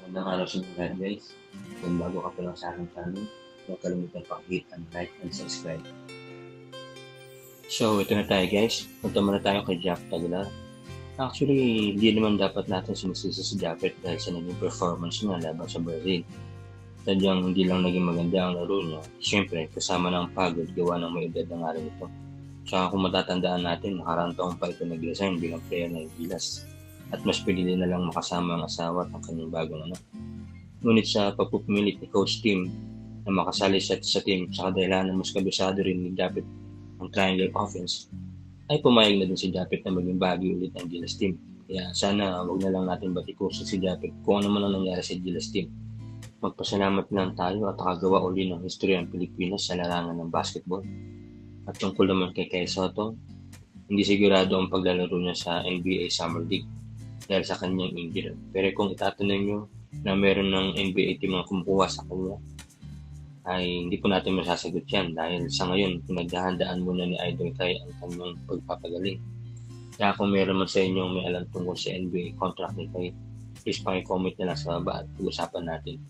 Magandang araw sa inyo lahat guys. Kung bago ka pa lang sa aking channel, huwag kalimutan pag-hit and like and subscribe. So ito na tayo guys. Punta muna tayo kay Japet Aguilar. Actually, hindi naman dapat natin sinisisi si Japet dahil sa naging performance niya laban sa Brazil. Sadyang hindi lang naging maganda ang laro niya. Siyempre, kasama ng pagod gawa ng may edad ng araw ito. Saka kung matatandaan natin, nakaraang taong pa ito nag-resign bilang player ng Gilas. At mas pinili na lang makasama ang asawa at ang kanyang bagong anak. Ngunit sa pagpupumilit ni Coach Tim na makasali sa team sa kadahilan na mas kabisado rin ni Japet ang triangle offense, ay pumayag na din si Japet na maging bagay ulit ang Gilas team. Kaya sana wag na lang natin batikusin si Japet kung ano man ang nangyari sa Gilas team. Magpasalamat lang tayo at nakagawa uli ng history ang Pilipinas sa larangan ng basketball. At tungkol naman kay Kai Sotto, hindi sigurado ang paglalaro niya sa NBA Summer League dahil sa kanyang injury. Pero kung itatanong nyo na meron ng NBA team ang kumukuha sa kanya, ay hindi po natin masasagot yan dahil sa ngayon pinaghahandaan muna ni Idol Kai ang kanyang pagpapagaling. Kaya kung meron man sa inyo may alam tungkol sa NBA contract ni Kai, please paki-comment na lang sa baba at pag-usapan natin.